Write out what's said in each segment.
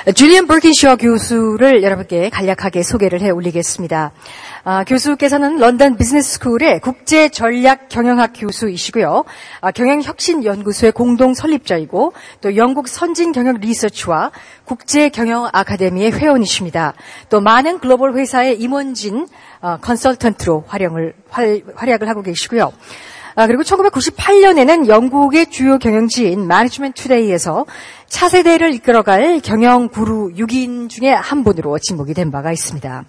줄리안 버킨쇼 교수를 여러분께 간략하게 소개를 해 올리겠습니다. 교수께서는 런던 비즈니스 스쿨의 국제 전략 경영학 교수이시고요. 경영혁신연구소의 공동 설립자이고 또 영국 선진 경영 리서치와 국제 경영 아카데미의 회원이십니다. 또 많은 글로벌 회사의 임원진 컨설턴트로 활약을 하고 계시고요. 그리고 1998년에는 영국의 주요 경영지인 매니지먼트 투데이에서 차세대를 이끌어갈 경영 구루 6인 중에 한 분으로 지목이 된 바가 있습니다.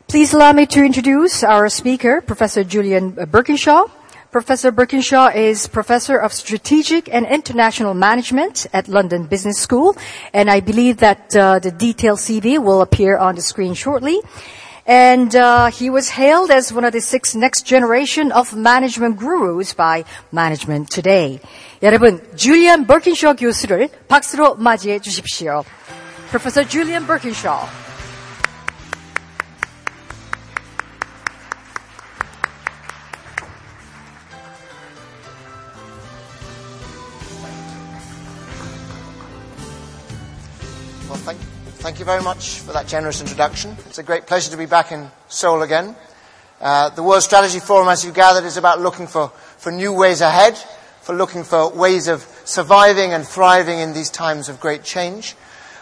Please allow me to introduce our speaker, Professor Julian Birkinshaw. Professor Birkinshaw is Professor of Strategic and International Management at London Business School, and I believe that the detailed CV will appear on the screen shortly. And he was hailed as one of the 6 next generation of management gurus by Management Today. 여러분, 줄리안 버킨쇼 교수를 박수로 맞이해 주십시오. Professor Julian Birkinshaw. Well, thank you very much for that generous introduction. It's a great pleasure to be back in Seoul again. The World Strategy Forum, as you gathered, is about looking for new ways ahead, for looking for ways of surviving and thriving in these times of great change.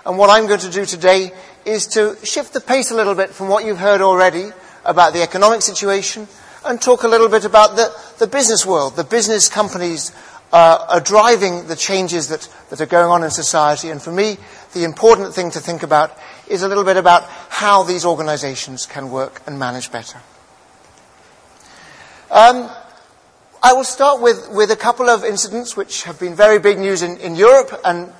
And what I'm going to do today is to shift the pace a little bit from what you've heard already about the economic situation and talk a little bit about the business world. The business companies are driving the changes that are going on in society. And for me, the important thing to think about is a little bit about how these organizations can work and manage better. I will start with a couple of incidents which have been very big news in Europe and,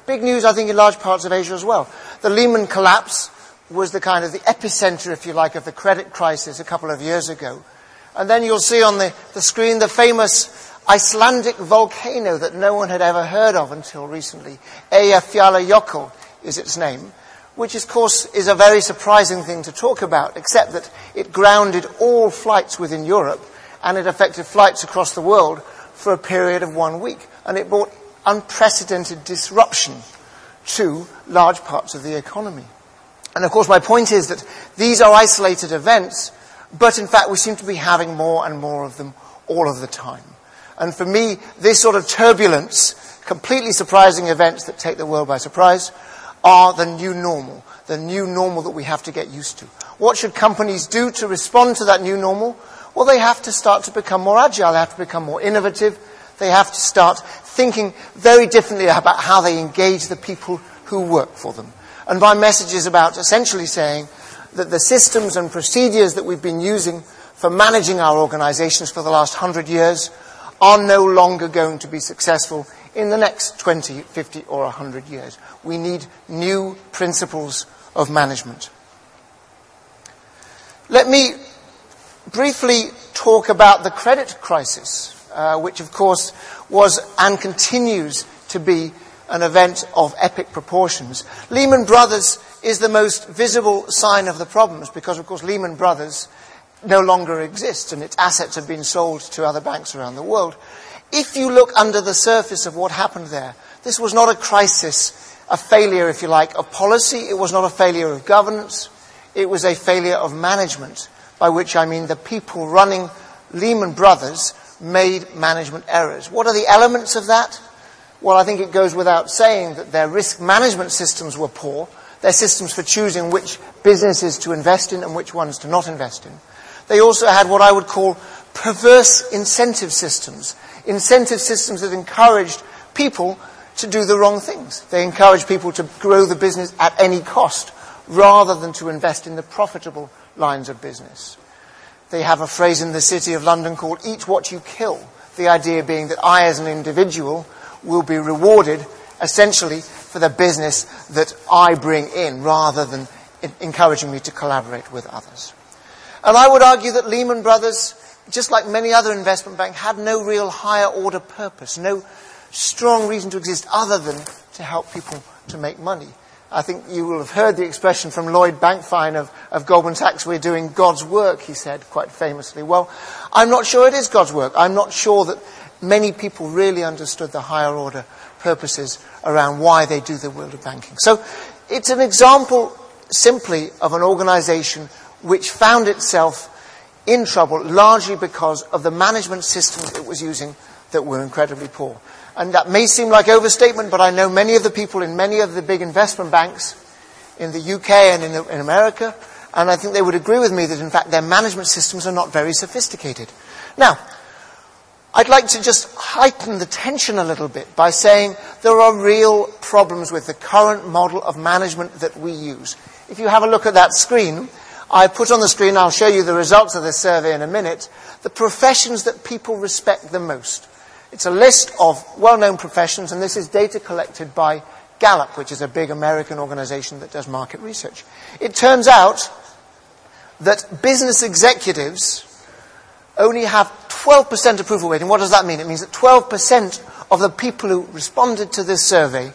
big news, I think, in large parts of Asia as well. The Lehman collapse was the kind of the epicenter, if you like, of the credit crisis a couple of years ago. And then you'll see on the screen the famous Icelandic volcano that no one had ever heard of until recently. Eyjafjallajökull is its name, which of course is a very surprising thing to talk about, except that it grounded all flights within Europe and it affected flights across the world for a period of 1 week. And it brought unprecedented disruption to large parts of the economy. And of course my point is that these are isolated events, but in fact we seem to be having more and more of them all of the time. And for me, this sort of turbulence, completely surprising events that take the world by surprise, are the new normal that we have to get used to. What should companies do to respond to that new normal? Well, they have to start to become more agile, they have to become more innovative, they have to start thinking very differently about how they engage the people who work for them. And my message is about essentially saying that the systems and procedures that we've been using for managing our organizations for the last 100 years are no longer going to be successful in the next 20, 50 or 100 years. We need new principles of management. Let me briefly talk about the credit crisis, which of course was and continues to be an event of epic proportions. Lehman Brothers is the most visible sign of the problems because, of course, Lehman Brothers no longer exists and its assets have been sold to other banks around the world. If you look under the surface of what happened there, this was not a crisis, a failure, if you like, of policy. It was not a failure of governance. It was a failure of management, by which I mean the people running Lehman Brothers made management errors. What are the elements of that? Well, I think it goes without saying that their risk management systems were poor. Their systems for choosing which businesses to invest in and which ones to not invest in. They also had what I would call perverse incentive systems that encouraged people to do the wrong things. They encouraged people to grow the business at any cost rather than to invest in the profitable lines of business. They have a phrase in the City of London called "eat what you kill," the idea being that I as an individual will be rewarded essentially for the business that I bring in rather than encouraging me to collaborate with others. And I would argue that Lehman Brothers, just like many other investment banks, had no real higher order purpose, no strong reason to exist other than to help people to make money. I think you will have heard the expression from Lloyd Bankfine of Goldman Sachs, "We're doing God's work," he said quite famously. Well, I'm not sure it is God's work. I'm not sure that many people really understood the higher order purposes around why they do the world of banking. So it's an example simply of an organization which found itself in trouble largely because of the management systems it was using that were incredibly poor. And that may seem like overstatement, but I know many of the people in many of the big investment banks in the UK and in America, and I think they would agree with me that in fact their management systems are not very sophisticated. Now, I'd like to just heighten the tension a little bit by saying there are real problems with the current model of management that we use. If you have a look at that screen, I put on the screen, I'll show you the results of this survey in a minute, the professions that people respect the most. It's a list of well-known professions, and this is data collected by Gallup, which is a big American organization that does market research. It turns out that business executives only have 12% approval rating. What does that mean? It means that 12% of the people who responded to this survey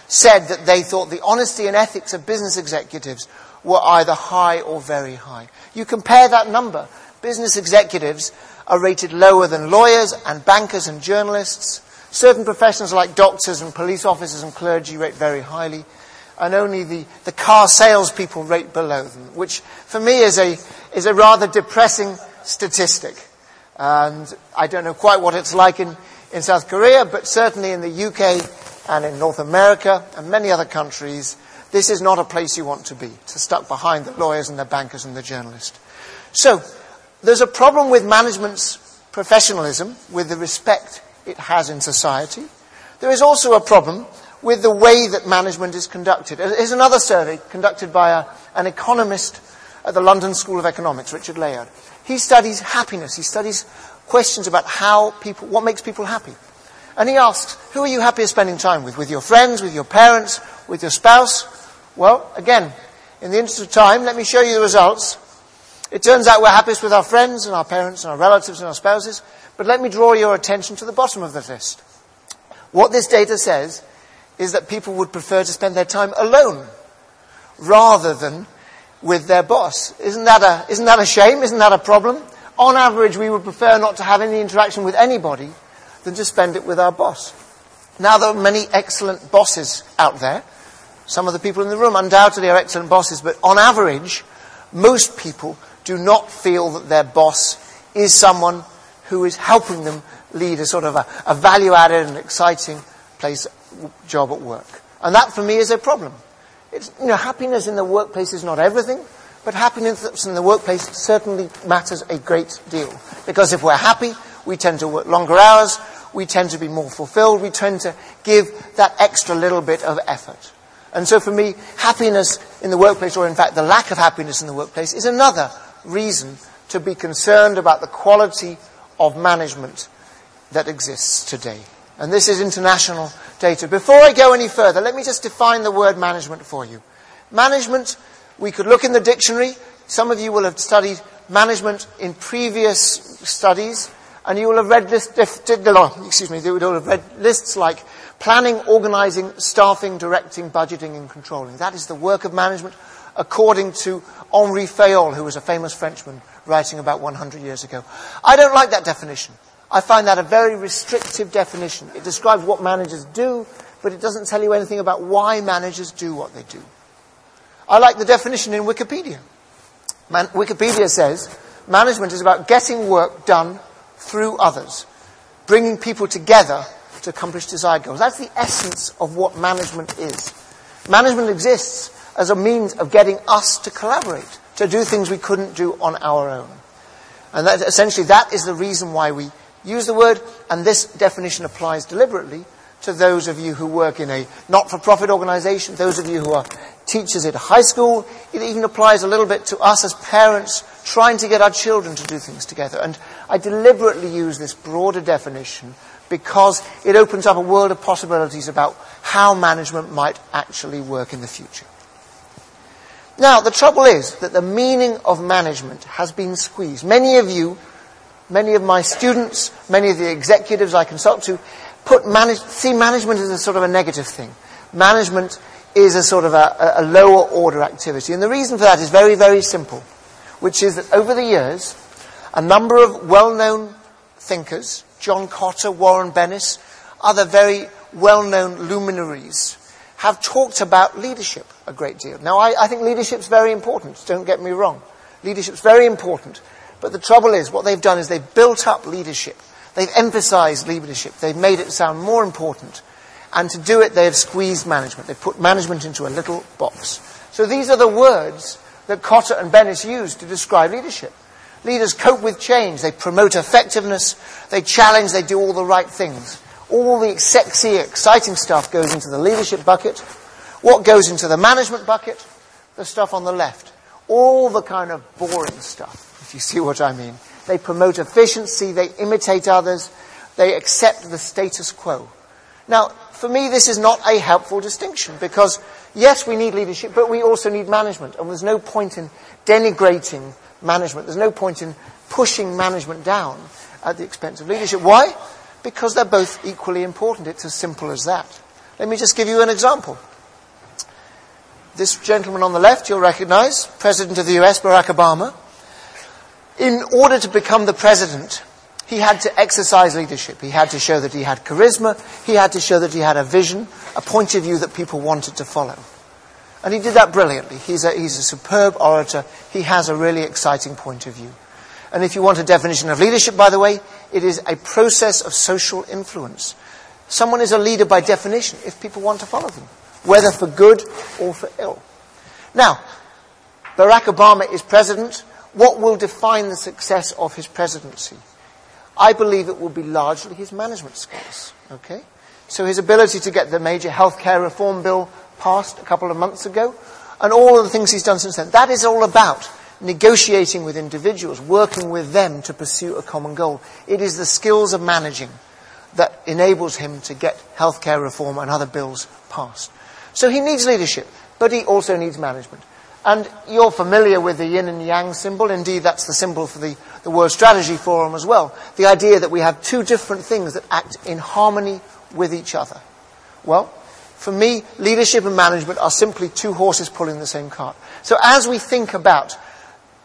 said that they thought the honesty and ethics of business executives were either high or very high. You compare that number. Business executives are rated lower than lawyers and bankers and journalists. Certain professions like doctors and police officers and clergy rate very highly. And only the car salespeople rate below them, which for me is a rather depressing statistic. And I don't know quite what it's like in South Korea, but certainly in the UK and in North America and many other countries, this is not a place you want to be, to stuck behind the lawyers and the bankers and the journalists. So, there's a problem with management's professionalism, with the respect it has in society. There is also a problem with the way that management is conducted. Here's another survey conducted by an economist at the London School of Economics, Richard Layard. He studies happiness. He studies questions about what makes people happy. And he asks, who are you happier spending time with? With your friends, with your parents, with your spouse? Well, again, in the interest of time, let me show you the results. It turns out we're happiest with our friends and our parents and our relatives and our spouses. But let me draw your attention to the bottom of the list. What this data says is that people would prefer to spend their time alone rather than with their boss. Isn't that a shame? Isn't that a problem? On average, we would prefer not to have any interaction with anybody than to spend it with our boss. Now, there are many excellent bosses out there. Some of the people in the room undoubtedly are excellent bosses, but on average, most people do not feel that their boss is someone who is helping them lead a sort of a value-added and exciting job at work. And that, for me, is a problem. Happiness in the workplace is not everything, but happiness in the workplace certainly matters a great deal. Because if we're happy, we tend to work longer hours, we tend to be more fulfilled, we tend to give that extra little bit of effort. And so for me, happiness in the workplace, or in fact the lack of happiness in the workplace, is another reason to be concerned about the quality of management that exists today. And this is international data. Before I go any further, let me just define the word management for you. Management, we could look in the dictionary. Some of you will have studied management in previous studies, and you will have read lists like planning, organizing, staffing, directing, budgeting, and controlling. That is the work of management, according to Henri Fayol, who was a famous Frenchman writing about 100 years ago. I don't like that definition. I find that a very restrictive definition. It describes what managers do, but it doesn't tell you anything about why managers do what they do. I like the definition in Wikipedia. Wikipedia says management is about getting work done through others, bringing people together to accomplish desired goals. That's the essence of what management is. Management exists as a means of getting us to collaborate, to do things we couldn't do on our own. And that is the reason why we use the word, and this definition applies deliberately to those of you who work in a not-for-profit organization, those of you who are teachers at a high school. It even applies a little bit to us as parents trying to get our children to do things together. And I deliberately use this broader definition because it opens up a world of possibilities about how management might actually work in the future. Now, the trouble is that the meaning of management has been squeezed. Many of my students, many of the executives I consult to, see management as a sort of a negative thing. Management is a sort of a lower order activity. And the reason for that is very, very simple, which is that over the years, a number of well-known thinkers, John Kotter, Warren Bennis, other very well-known luminaries have talked about leadership a great deal. Now, I think leadership's very important, don't get me wrong. Leadership's very important. But the trouble is, what they've done is they've built up leadership. They've emphasized leadership. They've made it sound more important. And to do it, they have squeezed management. They've put management into a little box. So these are the words that Cotter and Bennis used to describe leadership. Leaders cope with change. They promote effectiveness. They challenge. They do all the right things. All the sexy, exciting stuff goes into the leadership bucket. What goes into the management bucket? The stuff on the left. All the kind of boring stuff, if you see what I mean. They promote efficiency. They imitate others. They accept the status quo. Now, for me, this is not a helpful distinction because, yes, we need leadership, but we also need management. And there's no point in denigrating management. There's no point in pushing management down at the expense of leadership. Why? Because they're both equally important. It's as simple as that. Let me just give you an example. This gentleman on the left, you'll recognize, President of the US, Barack Obama. In order to become the president, he had to exercise leadership. He had to show that he had charisma. He had to show that he had a vision, a point of view that people wanted to follow. And he did that brilliantly. He's a superb orator. He has a really exciting point of view. And if you want a definition of leadership, by the way, it is a process of social influence. Someone is a leader by definition if people want to follow them, whether for good or for ill. Now, Barack Obama is president. What will define the success of his presidency? I believe it will be largely his management skills. Okay? So his ability to get the major healthcare reform bill passed a couple of months ago, and all of the things he's done since then. That is all about negotiating with individuals, working with them to pursue a common goal. It is the skills of managing that enables him to get healthcare reform and other bills passed. So he needs leadership, but he also needs management. And you're familiar with the yin and yang symbol. Indeed, that's the symbol for the World Strategy Forum as well. The idea that we have two different things that act in harmony with each other. Well, for me, leadership and management are simply two horses pulling the same cart. So as we think about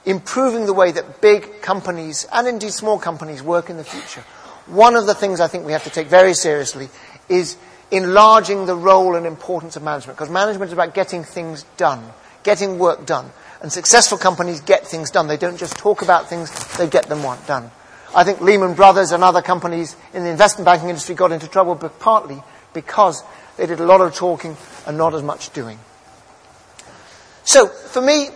improving the way that big companies, and indeed small companies, work in the future, one of the things I think we have to take very seriously is enlarging the role and importance of management. Because management is about getting things done, getting work done. And successful companies get things done. They don't just talk about things, they get them done. I think Lehman Brothers and other companies in the investment banking industry got into trouble, but partly because they did a lot of talking and not as much doing. So, for me,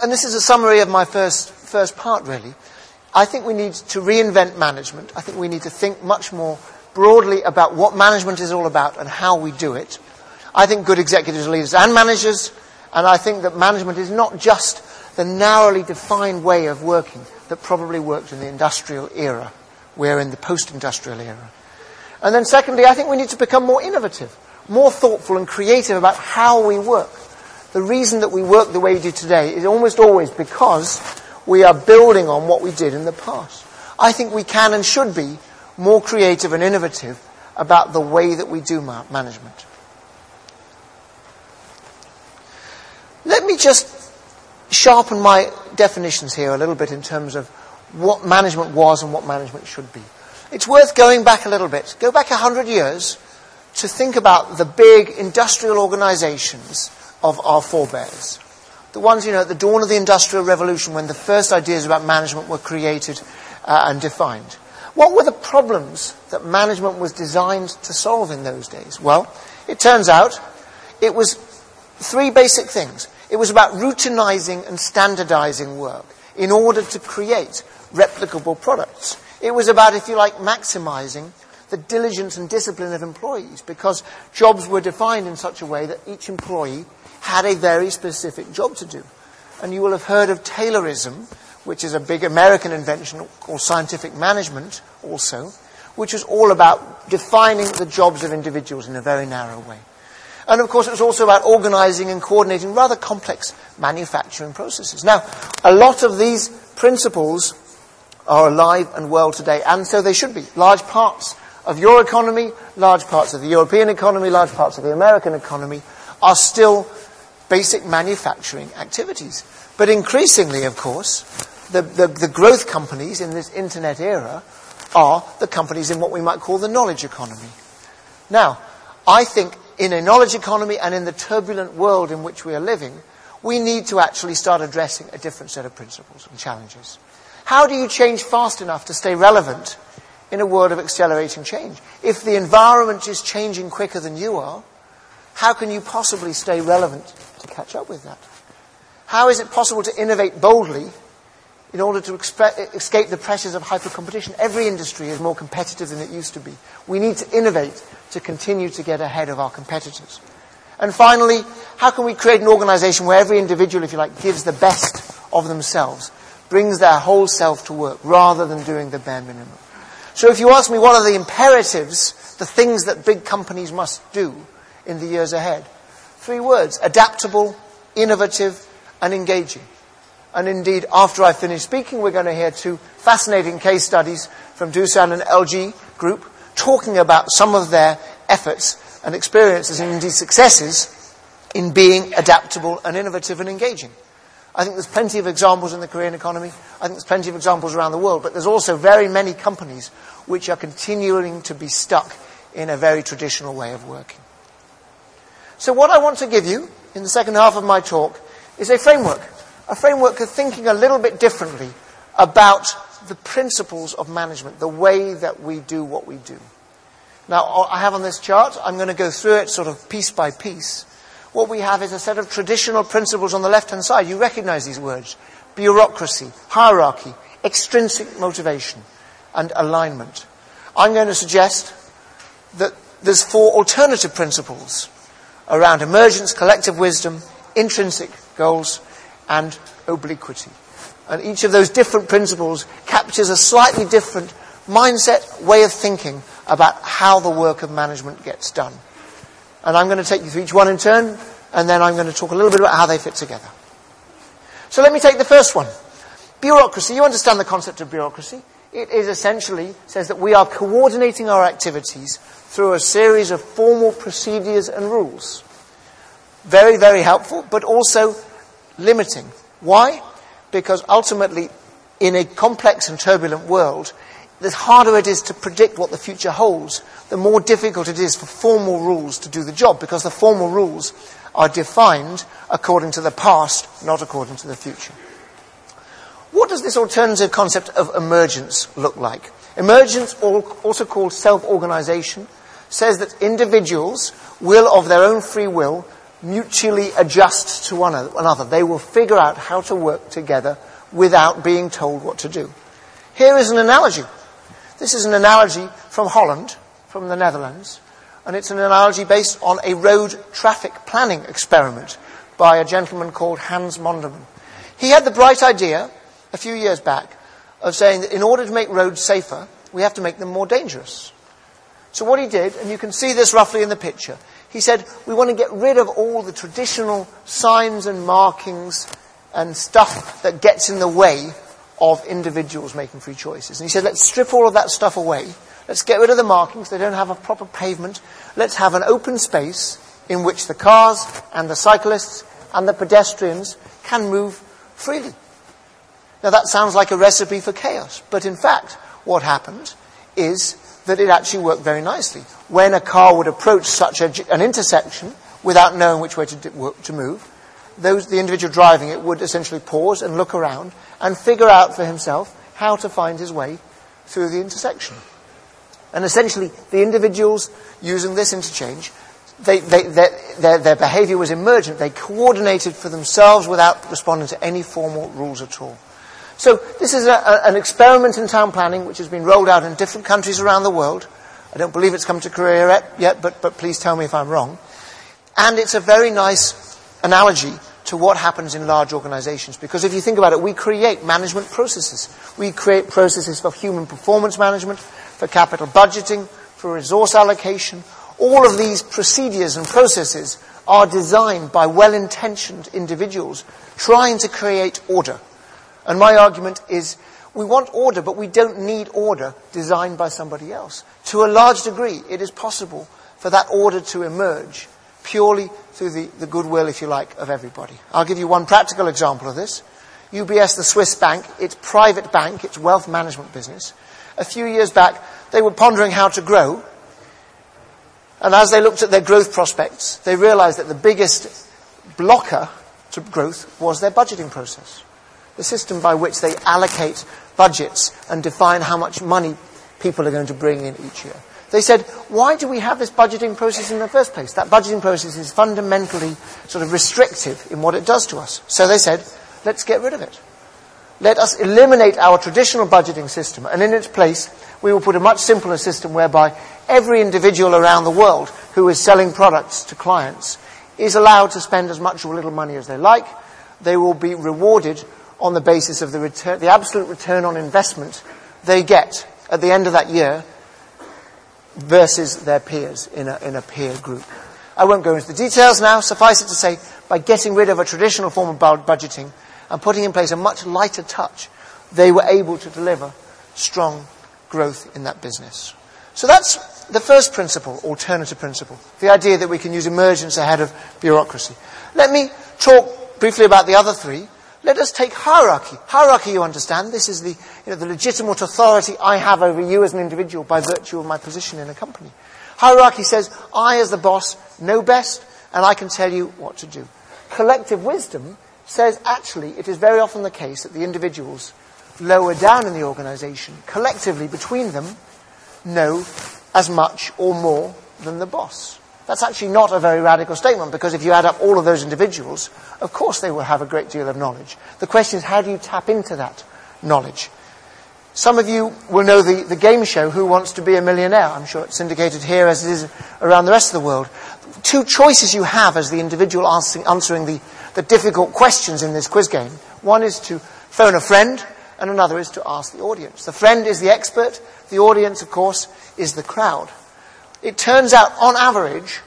and this is a summary of my first part really, I think we need to reinvent management. I think we need to think much more broadly about what management is all about and how we do it. I think good executives, leaders and managers, and I think that management is not just the narrowly defined way of working that probably worked in the industrial era. We're in the post-industrial era. And then secondly, I think we need to become more innovative, more thoughtful and creative about how we work. The reason that we work the way we do today is almost always because we are building on what we did in the past. I think we can and should be more creative and innovative about the way that we do management. Let me just sharpen my definitions here a little bit in terms of what management was and what management should be. It's worth going back a little bit. Go back 100 years to think about the big industrial organizations of our forebears. The ones, at the dawn of the Industrial Revolution when the first ideas about management were created and defined. What were the problems that management was designed to solve in those days? Well, it turns out it was three basic things. It was about routinizing and standardizing work in order to create replicable products. It was about, if you like, maximizing the diligence and discipline of employees because jobs were defined in such a way that each employee had a very specific job to do. And you will have heard of Taylorism, which is a big American invention called scientific management also, which was all about defining the jobs of individuals in a very narrow way. And of course it was also about organizing and coordinating rather complex manufacturing processes. Now, a lot of these principles are alive and well today, and so they should be. Large parts of your economy, large parts of the European economy, large parts of the American economy are still basic manufacturing activities. But increasingly, of course, the growth companies in this internet era are the companies in what we might call the knowledge economy. Now, I think in a knowledge economy and in the turbulent world in which we are living, we need to actually start addressing a different set of principles and challenges. How do you change fast enough to stay relevant in a world of accelerating change? If the environment is changing quicker than you are, how can you possibly stay relevant to catch up with that? How is it possible to innovate boldly in order to escape the pressures of hyper-competition? Every industry is more competitive than it used to be. We need to innovate to continue to get ahead of our competitors. And finally, how can we create an organization where every individual, if you like, gives the best of themselves, brings their whole self to work, rather than doing the bare minimum? So if you ask me what are the imperatives, the things that big companies must do in the years ahead, 3 words: adaptable, innovative, and engaging. And indeed, after I finish speaking, we're going to hear 2 fascinating case studies from Doosan and LG Group, talking about some of their efforts and experiences and indeed successes in being adaptable and innovative and engaging. I think there's plenty of examples in the Korean economy. I think there's plenty of examples around the world. But there's also very many companies which are continuing to be stuck in a very traditional way of working. So what I want to give you in the second half of my talk is a framework of thinking a little bit differently about the principles of management, the way that we do what we do. Now, I have on this chart, I'm going to go through it sort of piece by piece. What we have is a set of traditional principles on the left-hand side. You recognize these words: bureaucracy, hierarchy, extrinsic motivation, and alignment. I'm going to suggest that there's 4 alternative principles around emergence, collective wisdom, intrinsic goals, and obliquity. And each of those different principles captures a slightly different mindset, way of thinking about how the work of management gets done. And I'm going to take you through each one in turn, and then I'm going to talk a little bit about how they fit together. So let me take the first one. Bureaucracy. You understand the concept of bureaucracy. It is essentially says that we are coordinating our activities through a series of formal procedures and rules. Very, very helpful, but also limiting. Why? Because ultimately, in a complex and turbulent world, the harder it is to predict what the future holds, the more difficult it is for formal rules to do the job, because the formal rules are defined according to the past, not according to the future. What does this alternative concept of emergence look like? Emergence, also called self-organization, says that individuals will, of their own free will, mutually adjust to one another. They will figure out how to work together without being told what to do. Here is an analogy. This is an analogy from Holland, from the Netherlands, and it's an analogy based on a road traffic planning experiment by a gentleman called Hans Monderman. He had the bright idea, a few years back, of saying that in order to make roads safer, we have to make them more dangerous. So what he did, and you can see this roughly in the picture, he said, we want to get rid of all the traditional signs and markings and stuff that gets in the way of individuals making free choices. And he said, let's strip all of that stuff away. Let's get rid of the markings. They don't have a proper pavement. Let's have an open space in which the cars and the cyclists and the pedestrians can move freely. Now that sounds like a recipe for chaos. But in fact, what happened is that it actually worked very nicely. When a car would approach such an intersection without knowing which way to move, the individual driving it would essentially pause and look around and figure out for himself how to find his way through the intersection. And essentially, the individuals using this interchange, their behavior was emergent. They coordinated for themselves without responding to any formal rules at all. So this is an experiment in town planning which has been rolled out in different countries around the world. I don't believe it's come to Korea yet, but please tell me if I'm wrong. And it's a very nice analogy to what happens in large organizations. Because if you think about it, we create management processes. We create processes for human performance management, for capital budgeting, for resource allocation. All of these procedures and processes are designed by well-intentioned individuals trying to create order. And my argument is, we want order, but we don't need order designed by somebody else. To a large degree, it is possible for that order to emerge purely through the goodwill, if you like, of everybody. I'll give you one practical example of this. UBS, the Swiss bank, its private bank, its wealth management business, a few years back, they were pondering how to grow. And as they looked at their growth prospects, they realized that the biggest blocker to growth was their budgeting process. The system by which they allocate budgets and define how much money people are going to bring in each year. They said, why do we have this budgeting process in the first place? That budgeting process is fundamentally sort of restrictive in what it does to us. So they said, let's get rid of it. Let us eliminate our traditional budgeting system, and in its place, we will put a much simpler system whereby every individual around the world who is selling products to clients is allowed to spend as much or little money as they like. They will be rewarded on the basis of the absolute return on investment they get at the end of that year versus their peers in a peer group. I won't go into the details now. Suffice it to say, by getting rid of a traditional form of budgeting and putting in place a much lighter touch, they were able to deliver strong growth in that business. So that's the first principle, alternative principle, the idea that we can use emergence ahead of bureaucracy. Let me talk briefly about the other three. Let us take hierarchy. Hierarchy, you understand, this is the legitimate authority I have over you as an individual by virtue of my position in a company. Hierarchy says, I as the boss know best and I can tell you what to do. Collective wisdom says, actually, it is very often the case that the individuals lower down in the organization, collectively between them, know as much or more than the boss. That's actually not a very radical statement, because if you add up all of those individuals, of course they will have a great deal of knowledge. The question is, how do you tap into that knowledge? Some of you will know the game show, Who Wants to Be a Millionaire? I'm sure it's syndicated here as it is around the rest of the world. Two choices you have as the individual answering the difficult questions in this quiz game. One is to phone a friend, and another is to ask the audience. The friend is the expert. The audience, of course, is the crowd. It turns out, on average,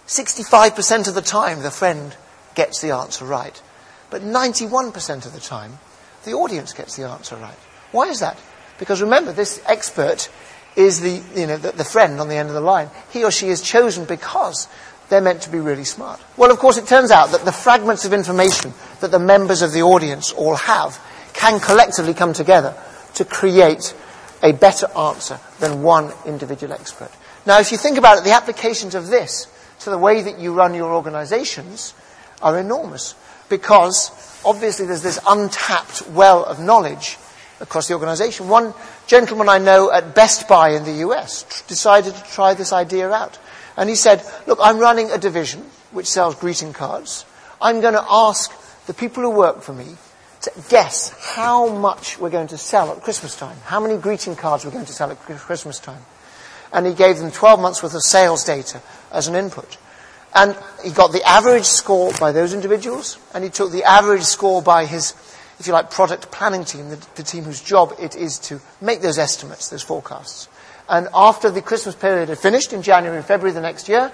65% of the time the friend gets the answer right. But 91% of the time, the audience gets the answer right. Why is that? Because remember, this expert is the friend on the end of the line. He or she is chosen because they're meant to be really smart. Well, of course, it turns out that the fragments of information that the members of the audience all have can collectively come together to create a better answer than one individual expert. Now, if you think about it, the applications of this to the way that you run your organizations are enormous, because obviously there's this untapped well of knowledge across the organization. One gentleman I know at Best Buy in the US decided to try this idea out. And he said, look, I'm running a division which sells greeting cards. I'm going to ask the people who work for me to guess how much we're going to sell at Christmas time, how many greeting cards we're going to sell at Christmas time. And he gave them 12 months worth of sales data as an input. And he got the average score by those individuals, and he took the average score by his, if you like, product planning team, the team whose job it is to make those estimates, those forecasts. And after the Christmas period had finished in January and February the next year,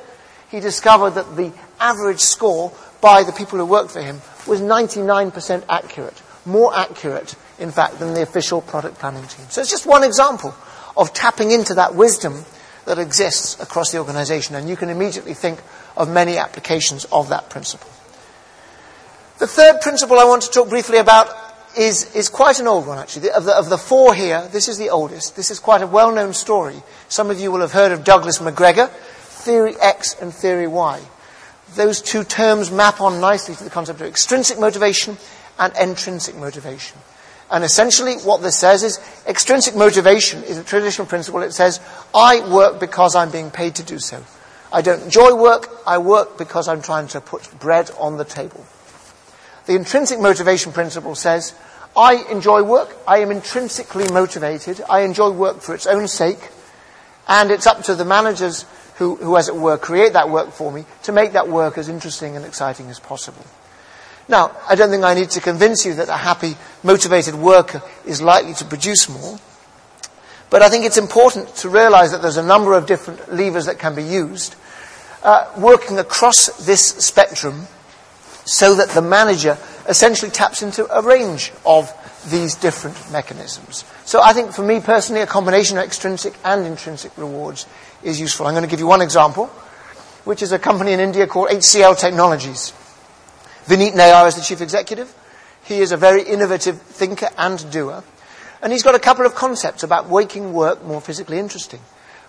he discovered that the average score by the people who worked for him was 99% accurate. More accurate, in fact, than the official product planning team. So it's just one example of tapping into that wisdom that exists across the organization. And you can immediately think of many applications of that principle. The third principle I want to talk briefly about is quite an old one, actually. Of the four here, this is the oldest. This is quite a well-known story. Some of you will have heard of Douglas McGregor, Theory X and Theory Y. Those two terms map on nicely to the concept of extrinsic motivation and intrinsic motivation. And essentially what this says is extrinsic motivation is a traditional principle. It says, I work because I'm being paid to do so. I don't enjoy work. I work because I'm trying to put bread on the table. The intrinsic motivation principle says, I enjoy work. I am intrinsically motivated. I enjoy work for its own sake. And it's up to the managers who, as it were, create that work for me to make that work as interesting and exciting as possible. Now, I don't think I need to convince you that a happy, motivated worker is likely to produce more. But I think it's important to realize that there's a number of different levers that can be used, working across this spectrum so that the manager essentially taps into a range of these different mechanisms. So I think for me personally, a combination of extrinsic and intrinsic rewards is useful. I'm going to give you one example, which is a company in India called HCL Technologies. Vineet Nayar is the chief executive. He is a very innovative thinker and doer. And he's got a couple of concepts about making work more physically interesting.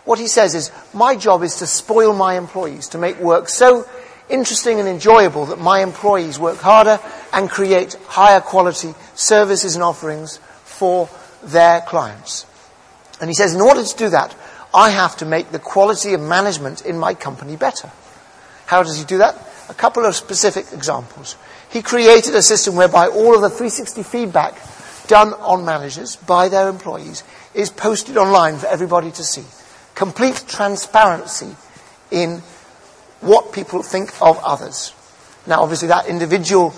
What he says is, my job is to spoil my employees, to make work so interesting and enjoyable that my employees work harder and create higher quality services and offerings for their clients. And he says, in order to do that, I have to make the quality of management in my company better. How does he do that? A couple of specific examples. He created a system whereby all of the 360 feedback done on managers by their employees is posted online for everybody to see. Complete transparency in what people think of others. Now, obviously, that individual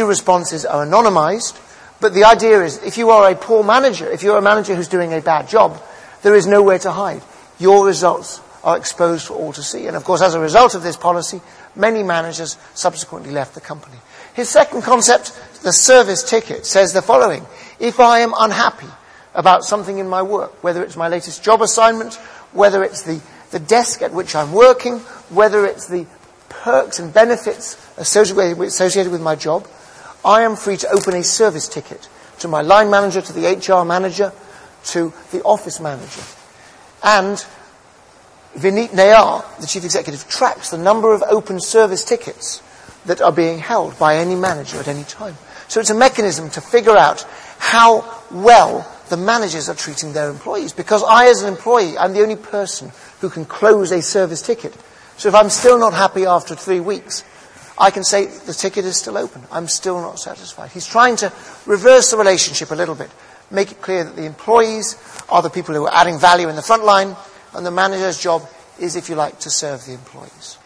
responses are anonymized, but the idea is, if you are a poor manager, if you're a manager who's doing a bad job, there is nowhere to hide. Your results are exposed for all to see. And, of course, as a result of this policy, many managers subsequently left the company. His second concept, the service ticket, says the following. If I am unhappy about something in my work, whether it's my latest job assignment, whether it's the desk at which I'm working, whether it's the perks and benefits associated with my job, I am free to open a service ticket to my line manager, to the HR manager, to the office manager. And Vineet Nayar, the chief executive, tracks the number of open service tickets that are being held by any manager at any time. So it's a mechanism to figure out how well the managers are treating their employees. Because I, as an employee, I'm the only person who can close a service ticket. So if I'm still not happy after 3 weeks, I can say the ticket is still open. I'm still not satisfied. He's trying to reverse the relationship a little bit. Make it clear that the employees are the people who are adding value in the front line, and the manager's job is, if you like, to serve the employees.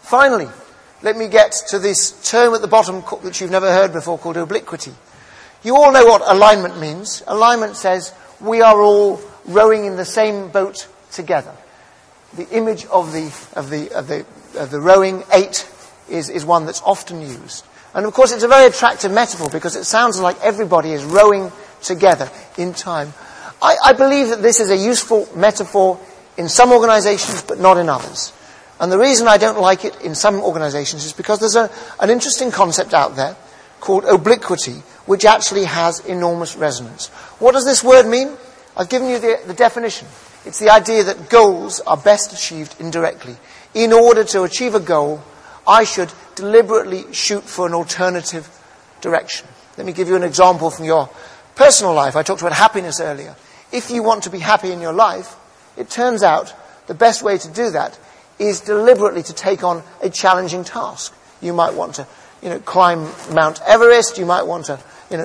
Finally, let me get to this term at the bottom which you've never heard before, called obliquity. You all know what alignment means. Alignment says we are all rowing in the same boat together. The image of the rowing 8 is one that's often used. And of course it's a very attractive metaphor because it sounds like everybody is rowing together in time. I believe that this is a useful metaphor in some organizations but not in others. And the reason I don't like it in some organizations is because there's an interesting concept out there called obliquity, which actually has enormous resonance. What does this word mean? I've given you the definition. It's the idea that goals are best achieved indirectly. In order to achieve a goal, I should deliberately shoot for an alternative direction. Let me give you an example from your personal life. I talked about happiness earlier. If you want to be happy in your life, it turns out the best way to do that is deliberately to take on a challenging task. You might want to, climb Mount Everest. You might want to,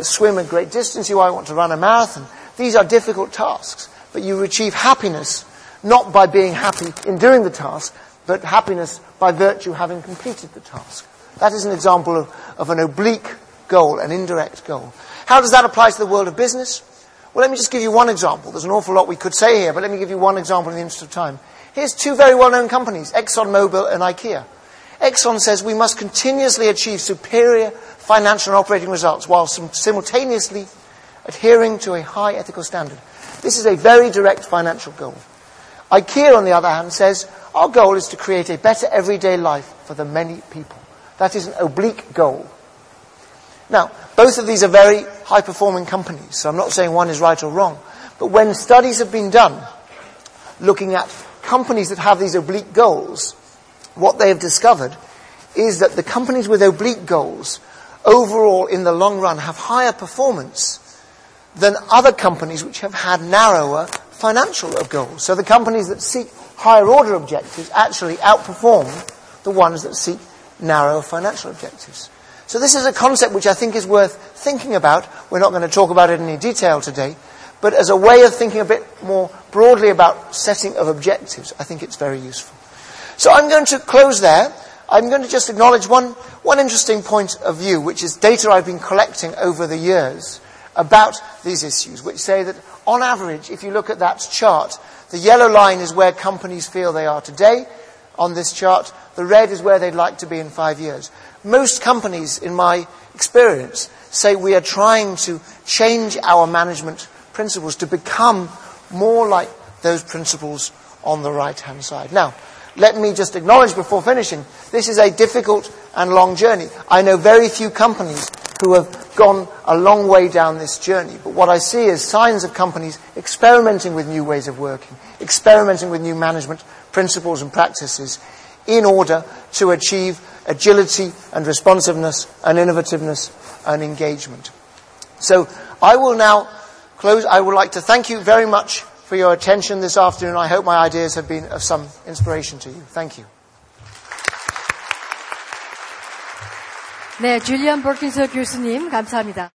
swim a great distance. You might want to run a marathon. These are difficult tasks, but you achieve happiness not by being happy in doing the task, but happiness by virtue of having completed the task. That is an example of an oblique goal, an indirect goal. How does that apply to the world of business? Well, let me just give you one example. There's an awful lot we could say here, but let me give you one example in the interest of time. Here's 2 very well-known companies, ExxonMobil and IKEA. Exxon says we must continuously achieve superior financial and operating results while simultaneously adhering to a high ethical standard. This is a very direct financial goal. IKEA, on the other hand, says our goal is to create a better everyday life for the many people. That is an oblique goal. Now, both of these are very high-performing companies, so I'm not saying one is right or wrong. But when studies have been done looking at companies that have these oblique goals, what they have discovered is that the companies with oblique goals overall in the long run have higher performance than other companies which have had narrower financial goals. So the companies that seek higher order objectives actually outperform the ones that seek narrow financial objectives. So this is a concept which I think is worth thinking about. We're not going to talk about it in any detail today, but as a way of thinking a bit more broadly about setting of objectives, I think it's very useful. So I'm going to close there. I'm going to just acknowledge one interesting point of view, which is data I've been collecting over the years about these issues, which say that on average, if you look at that chart, the yellow line is where companies feel they are today. On this chart, the red is where they'd like to be in 5 years. Most companies, in my experience, say we are trying to change our management principles to become more like those principles on the right-hand side. Now, let me just acknowledge before finishing, this is a difficult and long journey. I know very few companies who have gone a long way down this journey. But what I see is signs of companies experimenting with new ways of working, experimenting with new management principles and practices in order to achieve agility and responsiveness and innovativeness and engagement. So I will now close. I would like to thank you very much for your attention this afternoon. I hope my ideas have been of some inspiration to you. Thank you. 네, 줄리안 버킨쇼 교수님 감사합니다.